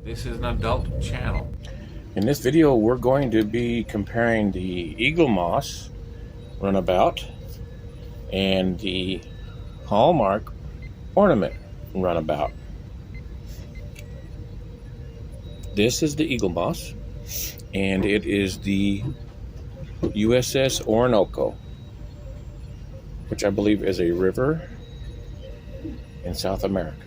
This is an adult channel. In this video, we're going to be comparing the Eaglemoss runabout and the Hallmark ornament runabout. This is the Eaglemoss, and it is the USS Orinoco, which I believe is a river in South America.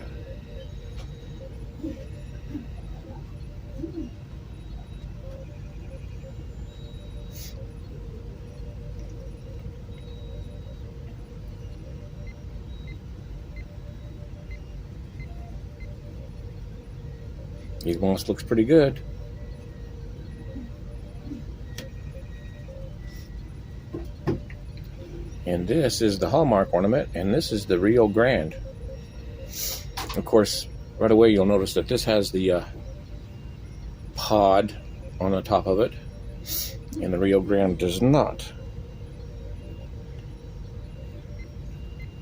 Eaglemoss looks pretty good. And this is the Hallmark ornament, and this is the Rio Grande. Of course, right away you'll notice that this has the pod on the top of it, and the Rio Grande does not.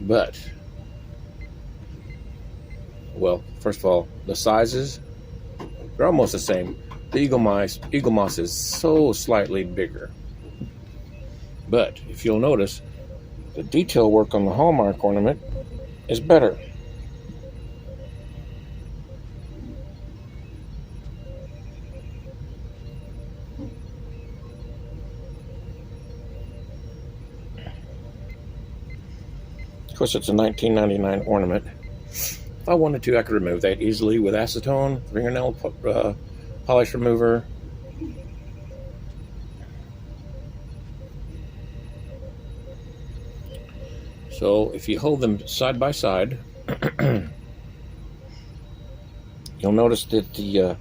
But, well, first of all, the sizes, they're almost the same. The Eaglemoss is so slightly bigger. But if you'll notice, the detail work on the Hallmark ornament is better. Of course, it's a $19.99 ornament. If I wanted to, I could remove that easily with acetone, fingernail polish remover. So if you hold them side by side, you'll notice that the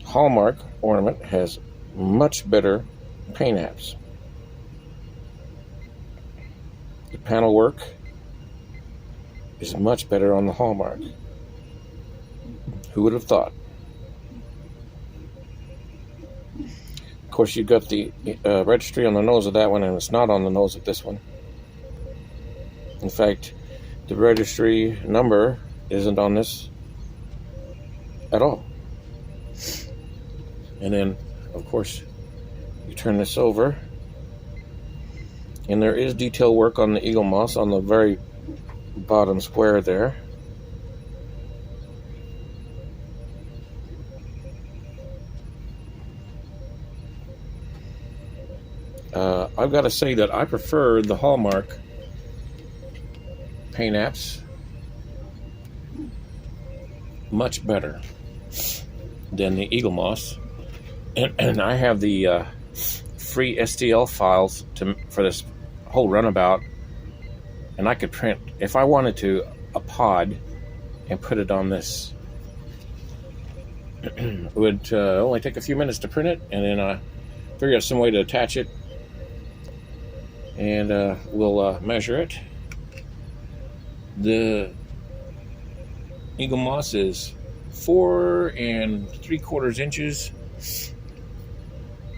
Hallmark ornament has much better paint apps. The panel work is much better on the Hallmark. Who would have thought? Of course, you've got the registry on the nose of that one, and it's not on the nose of this one. In fact, the registry number isn't on this at all. And then, of course, you turn this over, and there is detail work on the Eaglemoss on the very bottom square there. I've got to say that I prefer the Hallmark paint apps much better than the Eaglemoss, and I have the free STL files for this whole runabout, and I could print, if I wanted to, a pod and put it on this. It would only take a few minutes to print it, and then figure out some way to attach it, and we'll measure it. The Eaglemoss is 4 3/4 inches,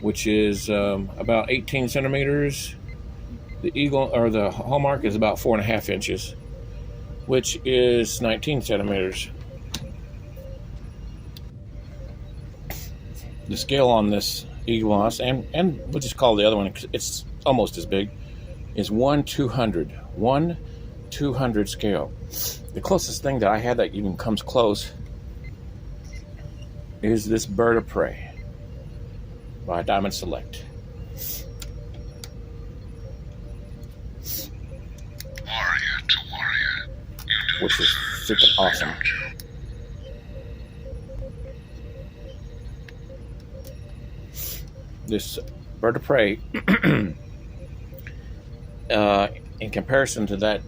which is about 18 centimeters. The Hallmark is about 4.5 inches, which is 19 centimeters. The scale on this Eaglemoss, and we'll just call the other one, it's almost as big, is 1/200. 1/200 scale. The closest thing that I had that even comes close is this Bird of Prey by Diamond Select. Warrior to warrior, Which is freaking awesome. This Bird of Prey, in comparison to that,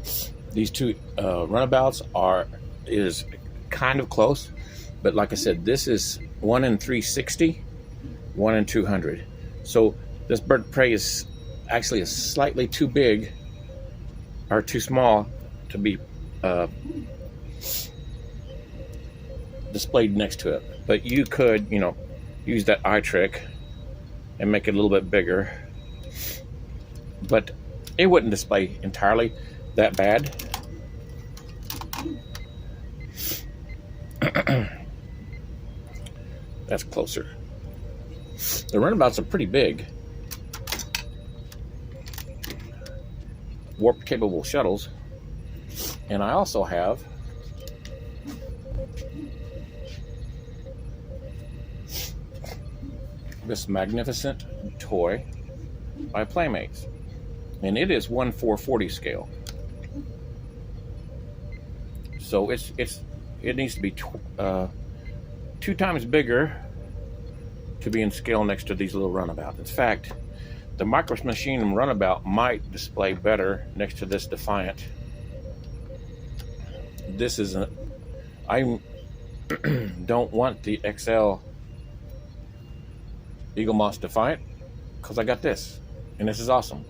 these two runabouts is kind of close, but like I said, this is 1 in 360, 1 in 200. So this Bird of Prey is actually slightly too big or too small to be displayed next to it. But you could, use that eye trick and make it a little bit bigger. but it wouldn't display entirely that bad. That's closer. The runabouts are pretty big. Warp capable shuttles. And I also have this magnificent toy by Playmates. And it is 1/440 scale. So it needs to be 2 times bigger to be in scale next to these little runabouts. In fact, the Micro Machine runabout might display better next to this Defiant. This is I don't want the XL Eaglemoss Defiant because I got this, and this is awesome.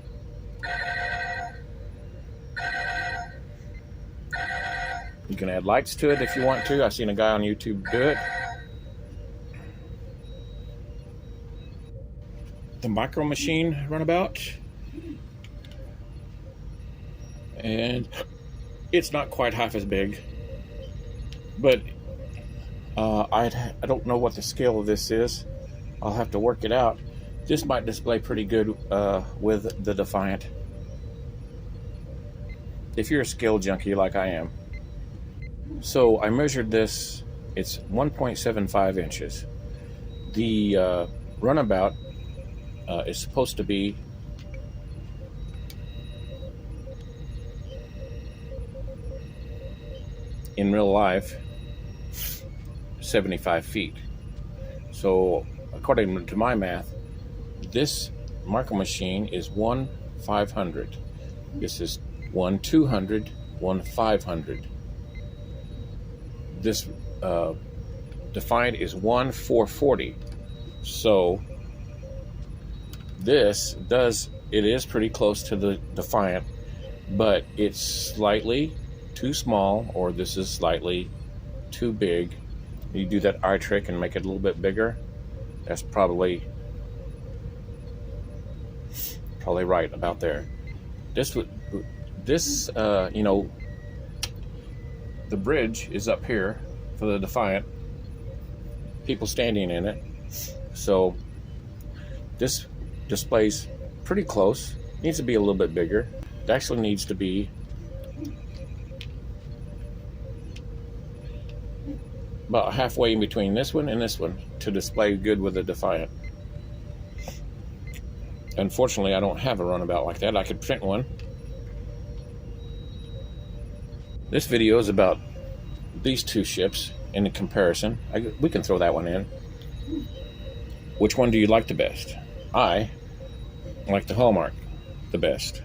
You can add lights to it if you want to. I've seen a guy on YouTube do it. The Micro Machine runabout, and it's not quite half as big, but I don't know what the scale of this is. I'll have to work it out. This might display pretty good with the Defiant, if you're a scale junkie like I am. So I measured this. It's 1.75 inches. The runabout is supposed to be in real life 75 feet. So according to my math, this Micro Machine is 1/500. This is 1/200, 1/500. This Defiant is 1/440. So it is pretty close to the Defiant, but it's slightly too small, or this is slightly too big. You do that eye trick and make it a little bit bigger. That's probably right about there. The bridge is up here for the Defiant. People standing in it. So this displays pretty close. Needs to be a little bit bigger. It actually needs to be about halfway in between this one and this one to display good with the Defiant. Unfortunately, I don't have a runabout like that. I could print one. This video is about these two ships in comparison. We can throw that one in. Which one do you like the best? I like the Hallmark the best.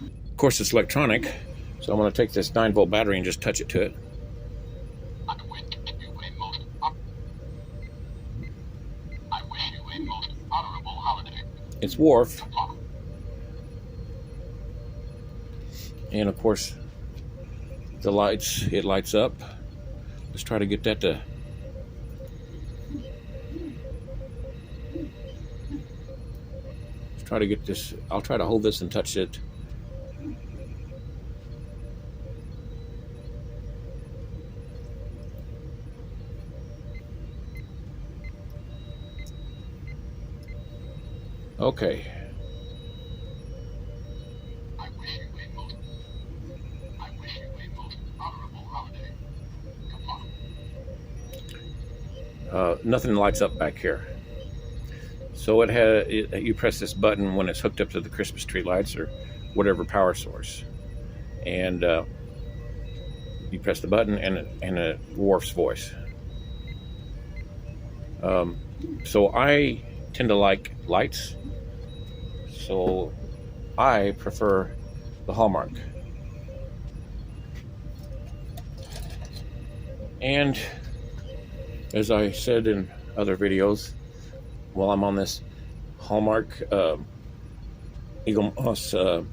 Of course, it's electronic, so I'm going to take this 9-volt battery and just touch it to it. I wish you a most honorable holiday. It's Worf. And of course, the lights, it lights up. Let's try to get that to... Let's try to get this... I'll try to hold this and touch it. Okay. I wish you a most honorable holiday. Come on. Nothing lights up back here. So you press this button when it's hooked up to the Christmas tree lights or whatever power source, and you press the button and it Worf's voice. So I tend to like lights, so I prefer the Hallmark. And as I said in other videos, while I'm on this Hallmark Eaglemoss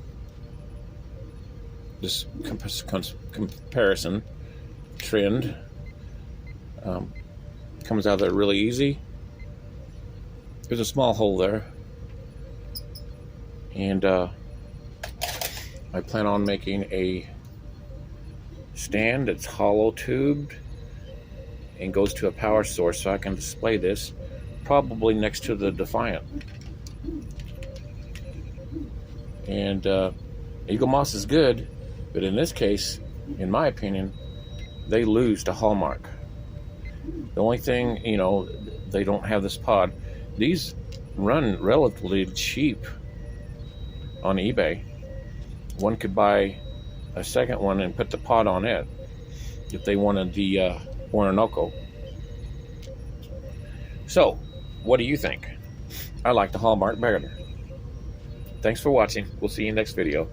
this comparison trend, comes out of there really easy. There's a small hole there, and I plan on making a stand that's hollow tubed and goes to a power source so I can display this probably next to the Defiant. And Eaglemoss is good, but in this case, in my opinion, they lose to Hallmark. The only thing, you know, they don't have this pod. These run relatively cheap on eBay. One could buy a second one and put the pod on it if they wanted the Orinoco. So, what do you think? I like the Hallmark better. Thanks for watching. We'll see you next video.